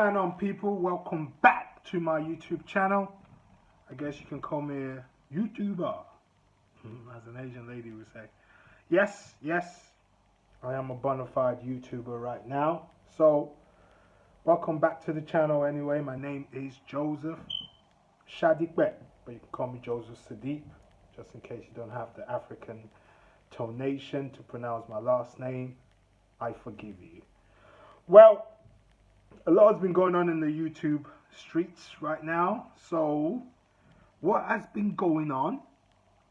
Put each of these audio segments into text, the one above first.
going on, people? Welcome back to my YouTube channel. I guess you can call me a YouTuber, as an Asian lady would say. Yes, I am a bona fide YouTuber right now. So, welcome back to the channel anyway. My name is Joseph Shadikbe, but you can call me Joseph Sadiq, just in case you don't have the African tonation to pronounce my last name. I forgive you. Well, a lot has been going on in the YouTube streets right now. So, what has been going on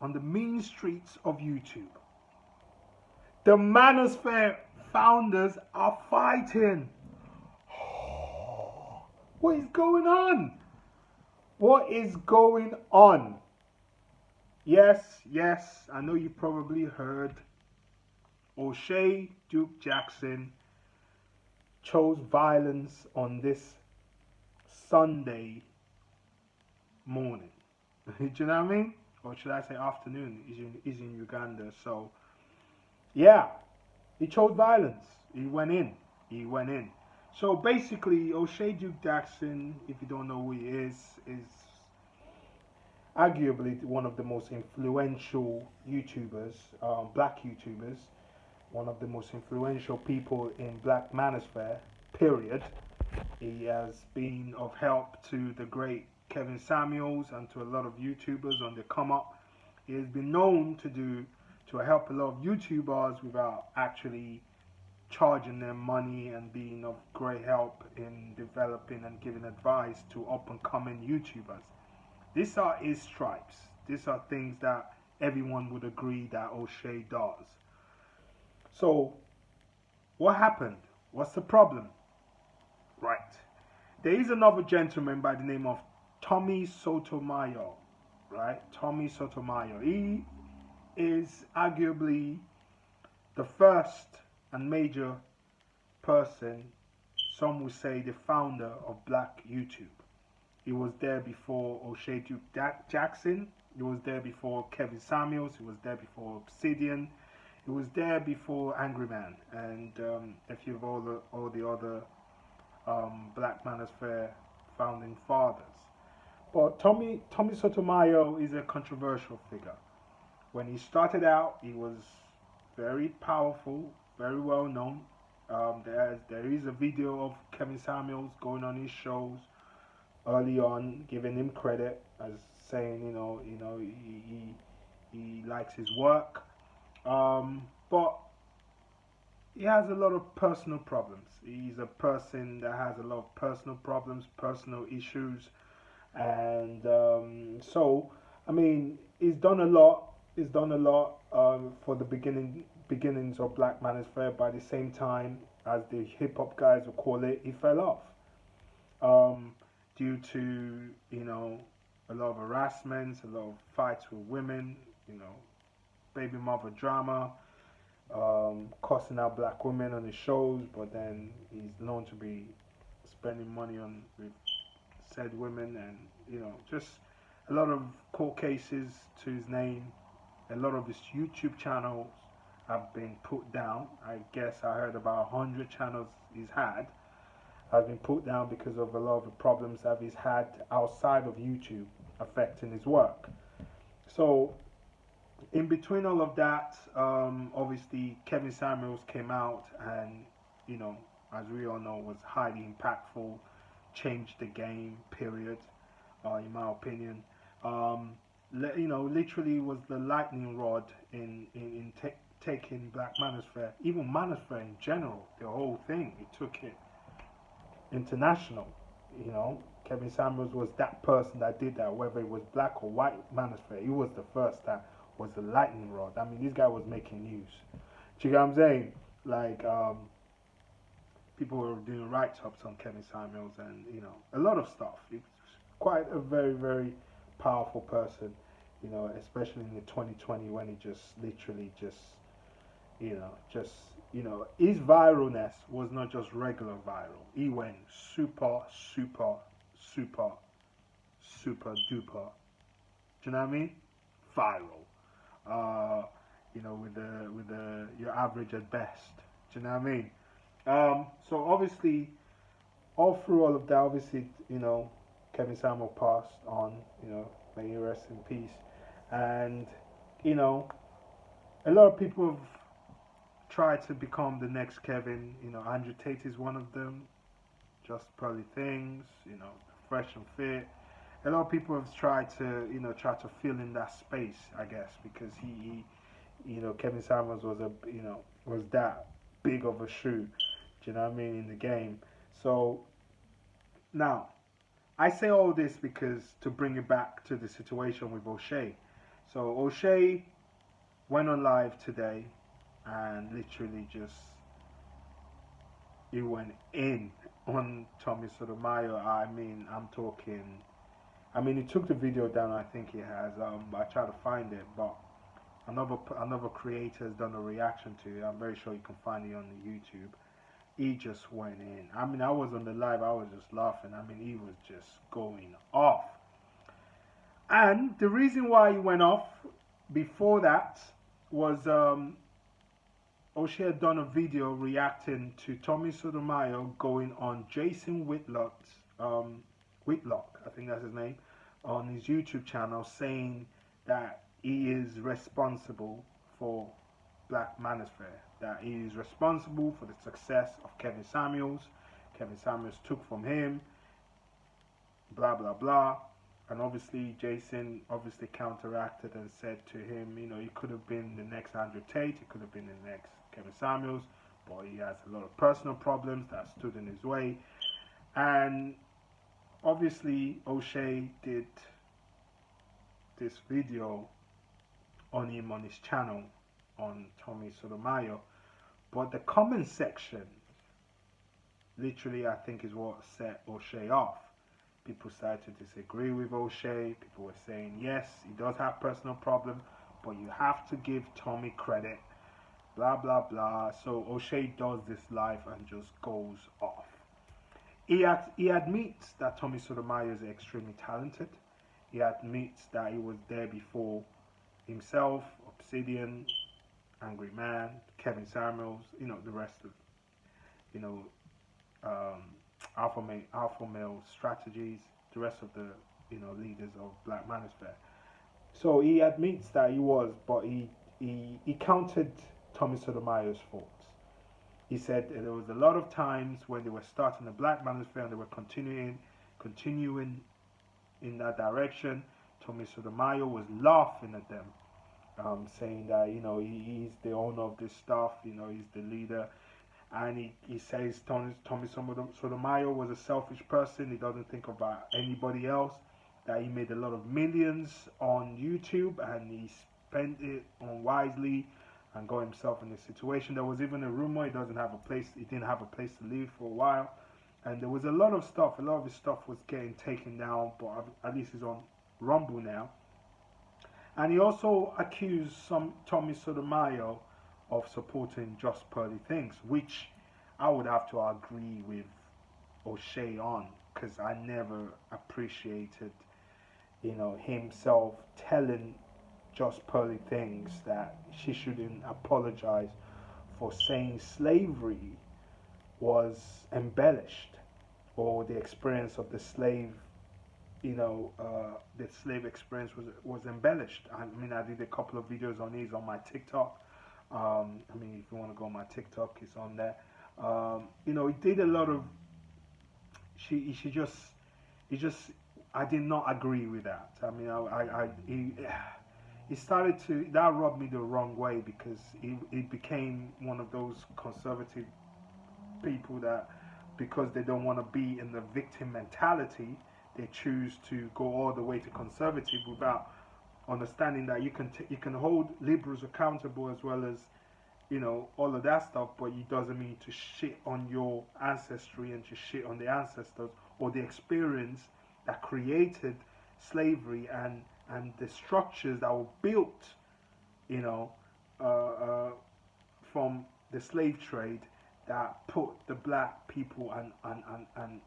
the mean streets of YouTube? The manosphere founders are fighting. What is going on? What is going on? Yes, I know you probably heard O'Shea Duke Jackson chose violence on this Sunday morning. Do you know what I mean? Or should I say afternoon? He's in Uganda. So, yeah, he chose violence. He went in. So basically, O'Shea Duke Jackson, if you don't know who he is arguably one of the most influential YouTubers, black YouTubers, one of the most influential people in Black Manosphere, period. He has been of help to the great Kevin Samuels and to a lot of YouTubers on the come up. He has been known to help a lot of YouTubers without actually charging them money and being of great help in developing and giving advice to up and coming YouTubers. These are his stripes. These are things that everyone would agree that O'Shea does. So, what happened? What's the problem? Right. There is another gentleman by the name of Tommy Sotomayor. Right? Tommy Sotomayor. He is arguably the first and major person, some would say the founder of Black YouTube. He was there before O'Shea Duke Jackson. He was there before Kevin Samuels. He was there before Obsidian. He was there before Angry Man. And a few of all the other Black Manosphere founding fathers. But Tommy Sotomayor is a controversial figure. When he started out, he was very powerful, very well known. There is a video of Kevin Samuels going on his shows early on, giving him credit as saying, he likes his work, but he has a lot of personal problems. He's a person that has a lot of personal problems, personal issues, and so I mean, he's done a lot. For the beginnings of Black Manosphere. By the same time, as the hip hop guys would call it, he fell off. Due to, a lot of harassments, a lot of fights with women, baby mother drama, cussing out black women on his shows, but then he's known to be spending money with said women, and, just a lot of court cases to his name. A lot of his YouTube channels have been put down. I guess I heard about 100 channels he's had has been put down because of a lot of the problems that he's had outside of YouTube affecting his work. So, in between all of that, obviously Kevin Samuels came out and, as we all know, was highly impactful, changed the game, period, in my opinion. Literally was the lightning rod in taking Black Manosphere, even Manosphere in general, the whole thing. It took it international. Kevin Samuels was that person that did that, whether it was black or white Manosphere. He was the first that was the lightning rod. I mean, this guy was making news. Do you get what I'm saying? Like, people were doing write-ups on Kevin Samuels and, a lot of stuff. It's quite a very, very powerful person, especially in the 2020 when he just literally his viralness was not just regular viral. He went super duper. Do you know what I mean? Viral. With your average at best. Do you know what I mean? So obviously all through all of that, obviously, Kevin Samuel passed on. May he rest in peace. And you know, a lot of people have tried to become the next Kevin. Andrew Tate is one of them. Just Pearly Things. Fresh and Fit. A lot of people have tried to, try to fill in that space, I guess, because Kevin Samuels was was that big of a shoe. Do you know what I mean in the game? So now I say all this because to bring it back to the situation with O'Shea. So O'Shea went on live today and literally just he went in on Tommy Sotomayor. I mean, I'm talking. I mean, he took the video down. I think he has. I tried to find it, but another creator has done a reaction to it. I'm very sure you can find it on the YouTube. He just went in. I mean, I was on the live. I was just laughing. I mean, he was just going off. And the reason why he went off before that was O'Shea had done a video reacting to Tommy Sotomayor going on Jason Whitlock, I think that's his name, on his YouTube channel, saying that he is responsible for Black Manosphere, that he is responsible for the success of Kevin Samuels. Kevin Samuels took from him, blah blah blah. And obviously Jason obviously counteracted and said to him, he could have been the next Andrew Tate, he could have been the next Kevin Samuels, but he has a lot of personal problems that stood in his way. And obviously O'Shea did this video on him on his channel on Tommy Sotomayor, but the comment section literally I think is what set O'Shea off. People started to disagree with O'Shea. People were saying, yes, he does have personal problems, but you have to give Tommy credit, blah, blah, blah. So O'Shea does this live and just goes off. He admits that Tommy Sotomayor is extremely talented. He admits that he was there before himself, Obsidian, Angry Man, Kevin Samuels, the rest of, um, alpha male strategies, the rest of the leaders of Black Manosphere. So he admits that he was, but he counted Tommy Sotomayor's faults. He said there was a lot of times when they were starting the Black Manosphere and they were continuing in that direction. Tommy Sotomayor was laughing at them, saying that he's the owner of this stuff, he's the leader. And he says Tommy Sotomayor was a selfish person. He doesn't think about anybody else. That he made a lot of millions on YouTube and he spent it unwisely and got himself in a situation. There was even a rumor he didn't have a place to live for a while. And there was a lot of stuff. A lot of his stuff was getting taken down, but at least he's on Rumble now. And he also accused Tommy Sotomayor of supporting Just Pearly Things, which I would have to agree with O'Shea on, because I never appreciated, himself telling Just Pearly Things that she shouldn't apologize for saying slavery was embellished, or the experience of the slave the slave experience was embellished. I mean, I did a couple of videos on these on my TikTok. I mean, if you want to go on my TikTok, it's on there. He did a lot of. He just. I did not agree with that. I mean, he started to that rubbed me the wrong way because he became one of those conservative people that because they don't want to be in the victim mentality, they choose to go all the way to conservative without understanding that you can hold liberals accountable as well as all of that stuff, but it doesn't mean to shit on your ancestry and to shit on the ancestors or the experience that created slavery and the structures that were built from the slave trade that put the black people and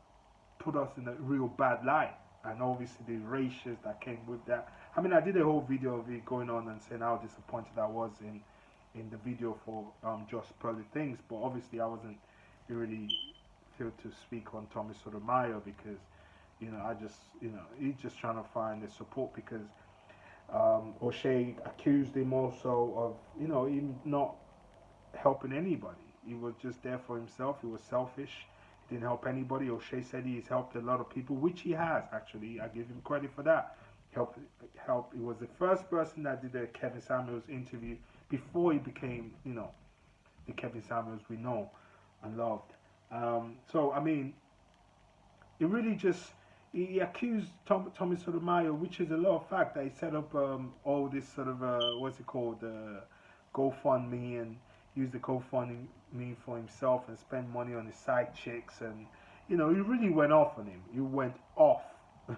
put us in a real bad light, and obviously the ratios that came with that. I mean, I did a whole video of it going on and saying how disappointed I was in the video for Just Pearly Things, but obviously I wasn't really feel to speak on Tommy Sotomayor because, I just, he's just trying to find the support because O'Shea accused him also of, him not helping anybody. He was just there for himself. He was selfish. He didn't help anybody. O'Shea said he's helped a lot of people, which he has actually. I give him credit for that. Help, help. He was the first person that did the Kevin Samuels interview before he became, the Kevin Samuels we know and loved. So I mean, it really just he accused Tommy Sotomayor, which is a lot of fact that he set up all this sort of what's it called, GoFundMe, and used the GoFundMe for himself and spend money on his side chicks, and he really went off on him. He went off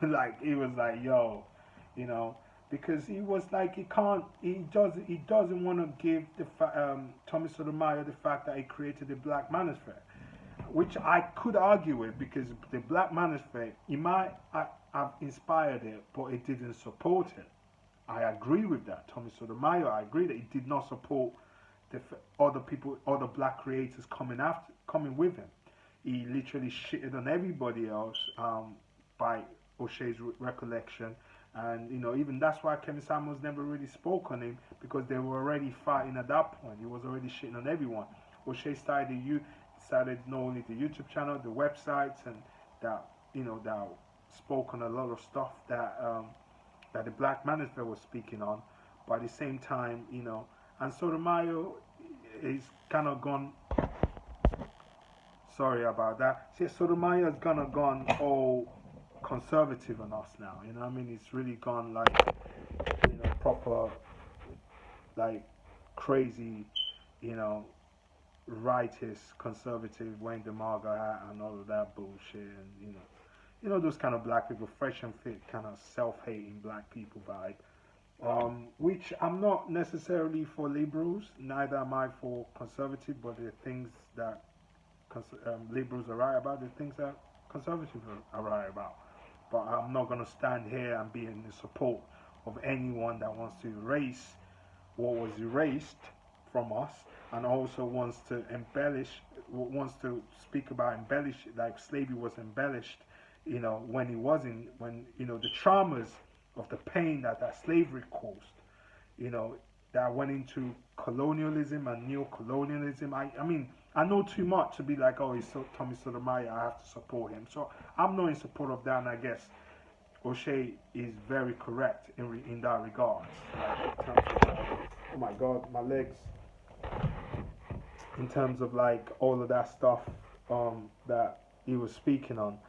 like he was like, yo, you know, because he was like he doesn't want to give Tommy Sotomayor the fact that he created the Black Manosphere, which I could argue with because the Black Manosphere, he might have inspired it, but it didn't support it. I agree with that. Tommy Sotomayor, I agree that he did not support the other people, other black creators coming with him. He literally shitted on everybody else by O'Shea's recollection, and even that's why Kevin Samuels never really spoke on him because they were already fighting at that point. He was already shitting on everyone. O'Shea started not only the YouTube channel, the websites, and that that spoke on a lot of stuff that that the Black Manosphere was speaking on. But at the same time, and Sotomayor is kind of gone. Sorry about that. See, Sotomayor has kind of gone all conservative on us now. You know what I mean? It's really gone like, proper, like crazy, righteous conservative, wearing the MAGA hat and all of that bullshit, and those kind of black people, fresh and fit, kind of self-hating black people vibe. Which I'm not necessarily for liberals, neither am I for conservative, but the things that liberals are right about, the things that conservatives are right about. But I'm not going to stand here and be in the support of anyone that wants to erase what was erased from us, and also wants to speak about embellish, like slavery was embellished, when it wasn't, when the traumas of the pain that slavery caused, that went into colonialism and neo-colonialism. I mean, I know too much to be like, oh, he's Tommy Sotomayor, I have to support him. So I'm not in support of that, and I guess O'Shea is very correct in that regard. Oh my God, my legs. In terms of like all of that stuff that he was speaking on.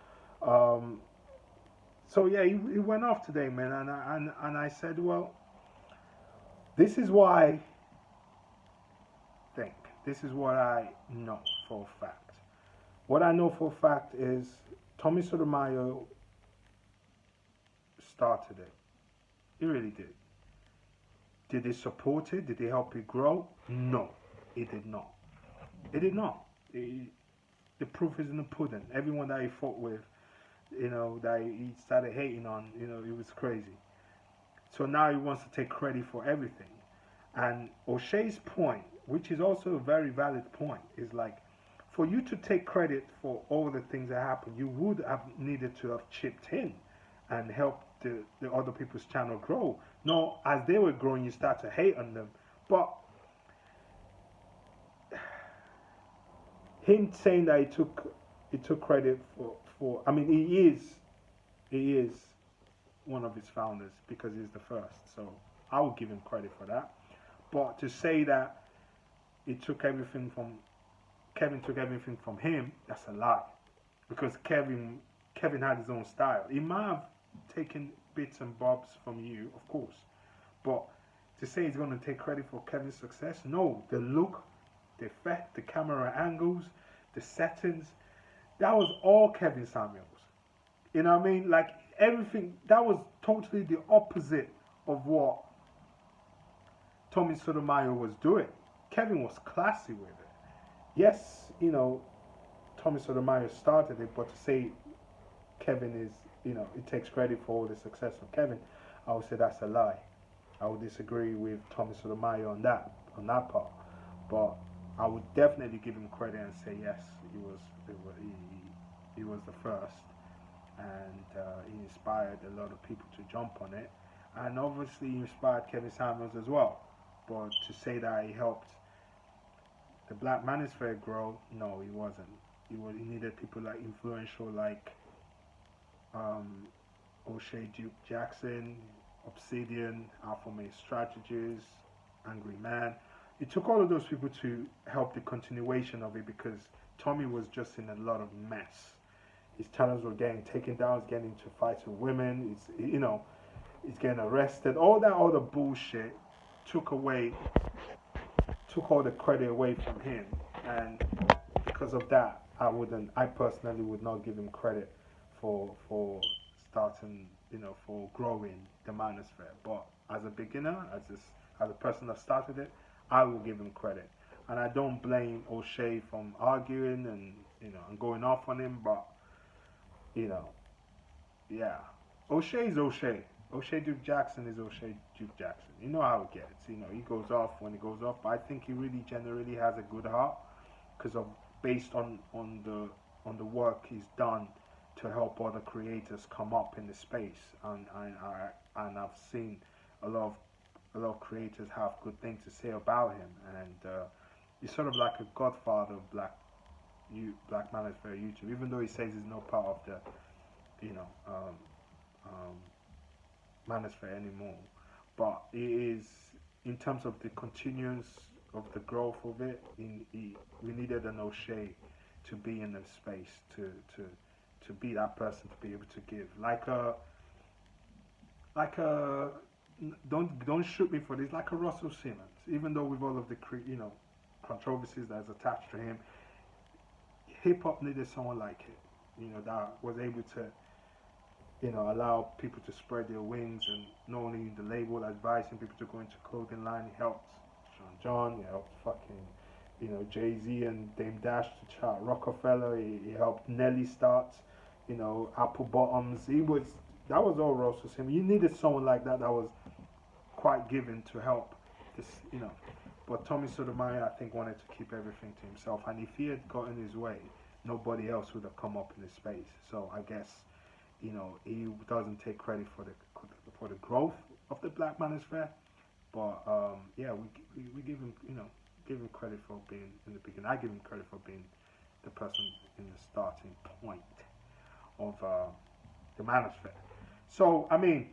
So yeah, he went off today, man, and I said, well, this is what I think. This is what I know for a fact. What I know for a fact is Tommy Sotomayor started it. He really did. Did he support it? Did he help it grow? No, he did not. It did not. The proof is in the pudding. Everyone that he fought with, that he started hating on, it was crazy. So now he wants to take credit for everything. And O'Shea's point, which is also a very valid point, is like, for you to take credit for all the things that happened, you would have needed to have chipped in and helped the other people's channel grow. No, as they were growing, you start to hate on them. But him saying that he took credit for I mean, he is one of his founders because he's the first, so I will give him credit for that. But to say that Kevin took everything from him, that's a lie, because Kevin had his own style. He might have taken bits and bobs from you, of course, but to say he's going to take credit for Kevin's success, no. The look, the effect, the camera angles, the settings, that was all Kevin Samuels. You know what I mean? Like everything, that was totally the opposite of what Tommy Sotomayor was doing. Kevin was classy with it. Yes, Tommy Sotomayor started it, but to say Kevin is, it takes credit for all the success of Kevin, I would say that's a lie. I would disagree with Tommy Sotomayor on that part. But I would definitely give him credit and say yes, He was the first, and he inspired a lot of people to jump on it, and obviously he inspired Kevin Samuels as well. But to say that he helped the Black Manosphere grow, no, he wasn't. He needed people like influential like um, O'Shea Duke Jackson, Obsidian, Alpha Male Strategies, Angry Man. It took all of those people to help the continuation of it because Tommy was just in a lot of mess. His channels were getting taken down. He's getting into fights with women. He's getting arrested. All that other bullshit took away, took all the credit away from him, and because of that, I personally would not give him credit for starting, for growing the manosphere. But as a beginner, as a person that started it, I will give him credit, and I don't blame O'Shea from arguing and and going off on him. But you know, yeah, O'Shea is O'Shea. O'Shea Duke Jackson is O'Shea Duke Jackson. You know how it gets. He goes off when he goes off. But I think he really generally has a good heart because of based on the work he's done to help other creators come up in the space, and I've seen a lot of creators have good things to say about him, and he's sort of like a godfather of Black Manosphere YouTube, even though he says he's not part of the um, Manosphere anymore. But it is in terms of the continuance of the growth of it. We needed an O'Shea to be in the space to be that person to be able to give like a don't shoot me for this, like a Russell Simmons. Even though with all of the controversies that's attached to him, hip hop needed someone like it, that was able to allow people to spread their wings, and not only the label advising people to go into clothing line. He helped Sean John, he helped fucking Jay Z and Dame Dash to chart Rockefeller. He helped Nelly start Apple Bottoms. That was all Russell Simmons. You needed someone like that was quite given to help this, But Tommy Sotomayor, I think, wanted to keep everything to himself, and if he had gotten his way, nobody else would have come up in his space. So I guess, he doesn't take credit for the growth of the Black Manosphere, but yeah, we give him, give him credit for being in the beginning. I give him credit for being the person in the starting point of the Manosphere. So I mean,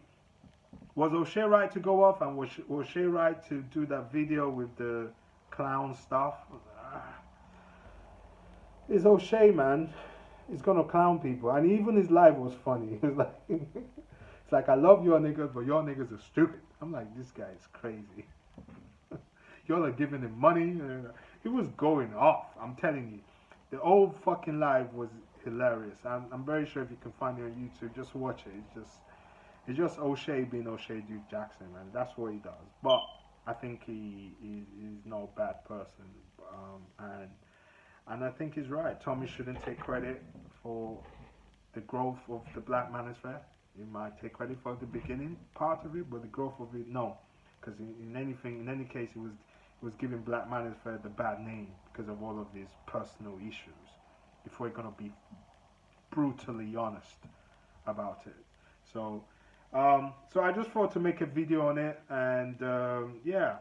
was O'Shea right to go off, and was O'Shea right to do that video with the clown stuff? It's O'Shea, man. He's gonna clown people, and even his live was funny. It's like, it's like, I love your niggas, but your niggas are stupid. I'm like, this guy is crazy. Y'all are giving him money. He was going off. I'm telling you, the old fucking live was hilarious. I'm very sure if you can find it on YouTube, just watch it. It's just O'Shea being O'Shea Duke Jackson, man. That's what he does. But I think he's no bad person, and I think he's right. Tommy shouldn't take credit for the growth of the Black Manosphere. He might take credit for the beginning part of it, but the growth of it, no. Because in any case, it was giving Black Manosphere the bad name because of all of these personal issues. If we're gonna be brutally honest about it, so I just thought to make a video on it, and yeah,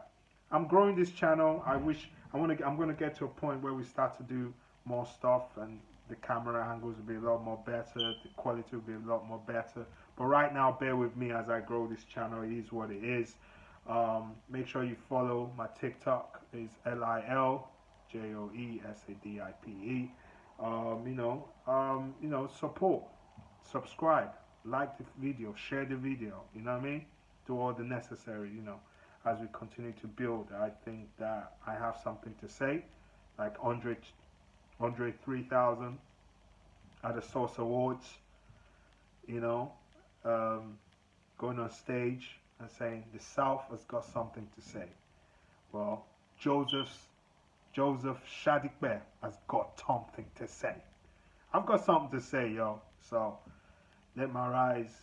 I'm growing this channel. I'm gonna get to a point where we start to do more stuff, and the camera angles will be a lot more better, the quality will be a lot more better. But right now, bear with me as I grow this channel. It is what it is. Make sure you follow my TikTok. Is LILJOESADIPE. Support, subscribe, like the video, share the video. You know what I mean? Do all the necessary. As we continue to build. I think that I have something to say, like Andre 3000 at the Source Awards. Going on stage and saying the South has got something to say. Well, Joseph Shadikbe has got something to say. I've got something to say, yo. So let my rise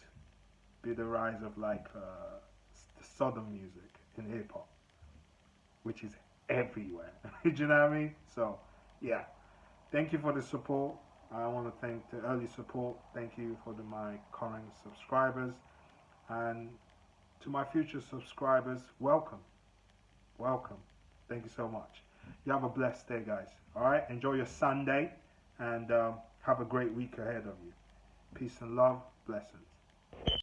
be the rise of like the Southern music in hip hop, which is everywhere. Do you know what I mean? So yeah, thank you for the support. I want to thank the early support. Thank you for my current subscribers, and to my future subscribers, welcome, welcome. Thank you so much. You have a blessed day, guys. All right, enjoy your Sunday, and have a great week ahead of you. Peace and love, blessings.